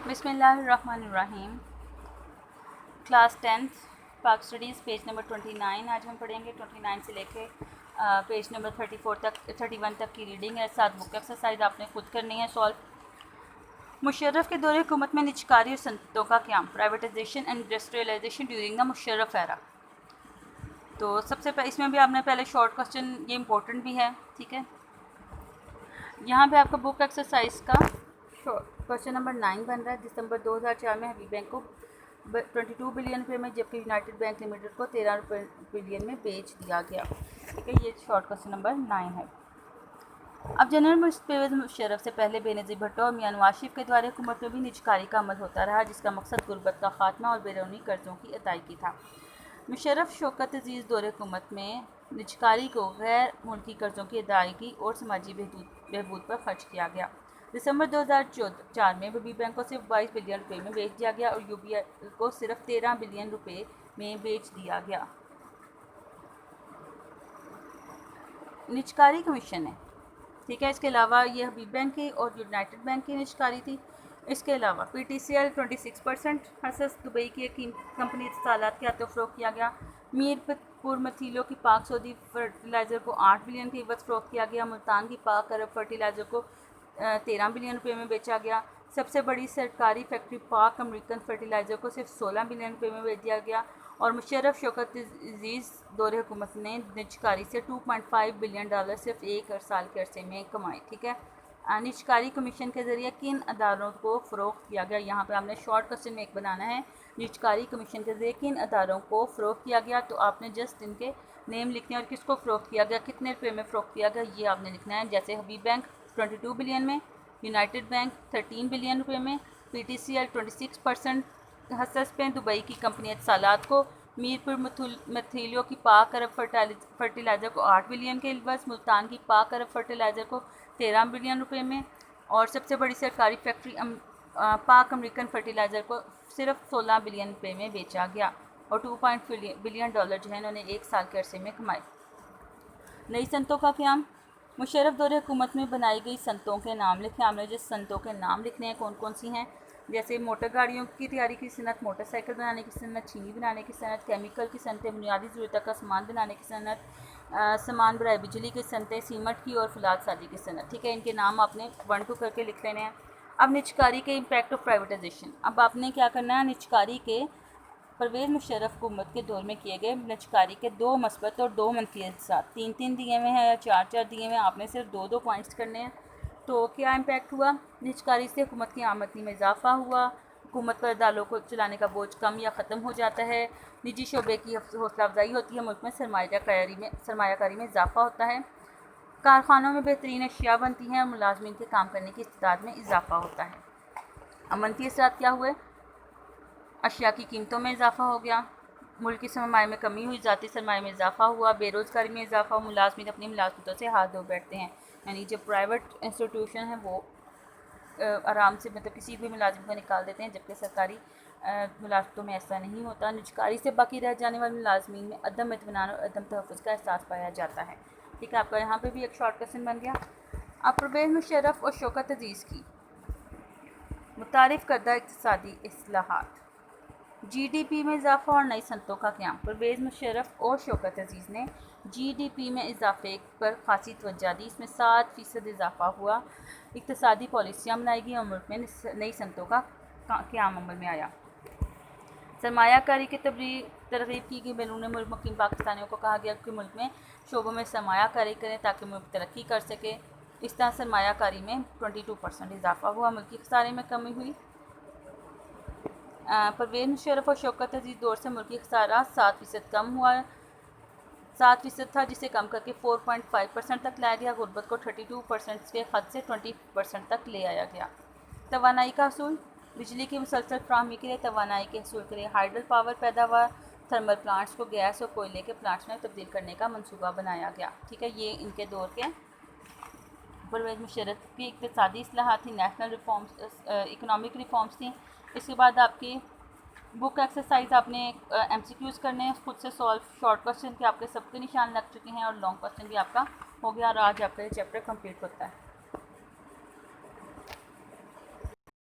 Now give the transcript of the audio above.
बिस्मिल्लाहिर्रहमानिर्रहीम। Class 10th पाक studies page number 29। आज हम पढ़ेंगे 29 से लेके पेज नंबर 34 तक 31 तक की रीडिंग है। साथ बुक एक्सरसाइज आपने खुद करनी है सॉल्व। मुशर्रफ के दौरे हुकूमत में निजकारी और सनतों का क़याम, privatisation and industrialisation during the Musharraf era. तो सबसे पहले इसमें भी आपने पहले शॉर्ट क्वेश्चन, ये इंपॉर्टेंट भी है, ठीक है। यहाँ पे आपका बुक एक्सरसाइज का क्वेश्चन नंबर 9 बन रहा है। दिसंबर 2004 में हबीब बैंक को 22 बिलियन रुपये में, जबकि यूनाइटेड बैंक लिमिटेड को 13 बिलियन में बेच दिया गया। ठीक है, ये शॉर्ट क्वेश्चन नंबर 9 है। अब जनरल परवेज़ मुशर्रफ से पहले बेनज़ीर भुट्टो और मियां नवाज शरीफ के द्वारा हुकूमत में भी निजकारी का अमल होता रहा, जिसका मकसद गुर्बत का खात्मा और बैरूनी कर्ज़ों की अदायगी था। मुशर्रफ शौकत अजीज़ दौरे हुकूमत में निजकारी को गैर मुल्की कर्ज़ों की अदायगी और समाजी बहबूद पर खर्च किया गया। दिसंबर 2004 में हबीब बैंक को सिर्फ 22 बिलियन रुपये में बेच दिया गया और यूबीआई को सिर्फ 13 बिलियन रुपये में बेच दिया गया। निजकारी कमीशन है, ठीक है। इसके अलावा ये हबीब बैंक की और यूनाइटेड बैंक की निजकारी थी। इसके अलावा PTCL 26% हसस दुबई की एक कंपनी इत्तसालात के हाथों फ़रोख्त किया गया। मीरपुर मथीलों की पाक सऊदी फर्टिलाइज़र को 8 बिलियन की एवज़ फ़रोख्त किया गया। मुल्तान की पाक अरब फर्टिलाइज़र को 13 बिलियन रुपये में बेचा गया। सबसे बड़ी सरकारी फैक्ट्री पाक अमेरिकन फर्टिलाइज़र को सिर्फ 16 बिलियन रुपये में बेच दिया गया। और मुशर्रफ शौकत अजीज़ दौरे हुकूमत ने निजकारी से $2.5 बिलियन सिर्फ एक साल के अरसे में कमाए, ठीक है। निजकारी कमीशन के ज़रिए किन अदारों को फ़रोख्त किया गया, यहाँ पे आपने शॉर्ट क्वेश्चन में एक बनाना है। निजकारी कमीशन के ज़रिए किन अदारों को फ़रोख्त किया गया, तो आपने जस्ट इनके नेम लिखने हैं और किसको फ़रोख्त किया गया, कितने रुपये में फ़रोख्त किया गया, ये आपने लिखना है। जैसे हबीब बैंक 22 बिलियन में, यूनाइटेड बैंक 13 बिलियन रुपये में, PTCL 26% हसस पे, दुबई की कंपनी इत्तसालात को, मीरपुर मथीलियों की पाक अरब फर्टिलाइज़र को 8 बिलियन के एवज़, मुल्तान की पाक अरब फर्टिलाइज़र को 13 बिलियन रुपये में, और सबसे बड़ी सरकारी फैक्ट्री पाक अमेरिकन फर्टिलाइज़र को सिर्फ 16 बिलियन रुपये में बेचा गया। और $2 बिलियन जो है इन्होंने एक साल के अरसे में कमाए। नई सनतों का क़याम। मुशर्रफ दौरे हुकूमत में बनाई गई सनतों के नाम लिखें। आपने जिस सनतों के नाम लिखने हैं कौन कौन सी हैं, जैसे मोटर गाड़ियों की तैयारी की सनत, मोटरसाइकिल बनाने की सनत, चीनी बनाने की सनत, केमिकल की सनतें, बुनियादी ज़रूरत का सामान बनाने की सनत, सामान बनाए बिजली की सनतें, सीमेंट की और फलाद साजी की सनत, ठीक है। इनके नाम आपने 1-2 करके लिख लेने हैं। अब निजकारी के इम्पैक्ट ऑफ प्राइवेटाइजेशन। अब आपने क्या करना है, निजकारी के परवेज़ मुशर्रफ हुकूमत के दौर में किए गए निजकारी के 2 मस्बत और 2 मनफी अजसात, 3-3 दिए हुए हैं या 4-4 दिए हुए हैं, आपने सिर्फ 2-2 पॉइंट्स करने हैं। तो क्या इम्पैक्ट हुआ, निजकारी से हुकूमत की आमदनी में इजाफा हुआ, हुकूमत पर अदालों को चलाने का बोझ कम या ख़त्म हो जाता है, निजी शोबे की हौसला अफजाई होती है, मुल्क में सरमायाकारी में इजाफा होता है, कारखानों में बेहतरीन अशिया बनती हैं और मुलाजमीन के काम करने की इस्तादाद में इजाफा होता है। अब मनफी असरात क्या हुए, अशिया की कीमतों में इजाफा हो गया, मुल्क की सरमाए में कमी हुई, ज़ाती सरमाए में इजाफा हुआ, बेरोज़गारी में इजाफा हुआ, मुलाजमीन अपनी मुलाजमतों से हाथ धो बैठते हैं। यानी जो प्राइवेट इंस्टीट्यूशन है वो आराम से मतलब किसी भी मुलाजिम को निकाल देते हैं, जबकि सरकारी मुलाजमतों में ऐसा नहीं होता। निजकारी से बाकी रह जाने वाले मुलाजमीन में अदम इत्मीनान और अदम तहफ़्फ़ुज़ का एहसास पाया जाता है, ठीक है। आपका यहाँ पे भी एक शॉर्ट क्वेश्चन बन गया। अब परवेज़ मुशर्रफ और शौकत अजीज़ की मुतारिफ़ करदा इक़्तिसादी इस्लाहात, GDP में इजाफा और नई सनतों का क़याम। परवेज़ मुशर्रफ और शौकत अजीज़ ने GDP में इजाफे पर खासी तवज्जो दी। इसमें 7% इजाफा हुआ, इक़्तिसादी पॉलिसियाँ बनाई गई और मुल्क में नई सनतों का क़याम अमल में आया। सरमायाकारी की तरग़ीब की गई। बैरून मुल्क मुक़ीम पाकिस्तानियों को कहा गया कि मुल्क में शोबों में सरमायाकारी करें ताकि मुल्क तरक्की कर सके। इस तरह सरमायाकारी में 22% इजाफा हुआ, मुल्क की खसारे में कमी हुई। परवेज़ मुशर्रफ और शौकत अजीज़ दौर से मुल्की खसारा 7% कम हुआ, 7% था, जिसे कम करके 4.5% तक लाया गया। गुर्बत को 32% के खत से 20% तक ले आया गया। तवानाई का असूल। बिजली की मुसलसल फ्राहमी के लिए तवानाई के असूल के लिए हाइडल पावर पैदावार, थर्मल प्लांट्स को गैस और कोयले के प्लांट्स में तब्दील करने का मंसूबा बनाया गया, ठीक है। ये इनके दौर के परवेज़ मुशर्रफ की इक़्तिसादी इस्लाहात थी, नेशनल रिफॉर्म्स, इकनॉमिक रिफॉर्म्स थी। इसके बाद आपकी बुक एक्सरसाइज आपने MCQs करने हैं, खुद से सॉल्व। शॉर्ट क्वेश्चन के आपके सबके निशान लग चुके हैं और लॉन्ग क्वेश्चन भी आपका हो गया और आज आपका ये चैप्टर कंप्लीट होता है।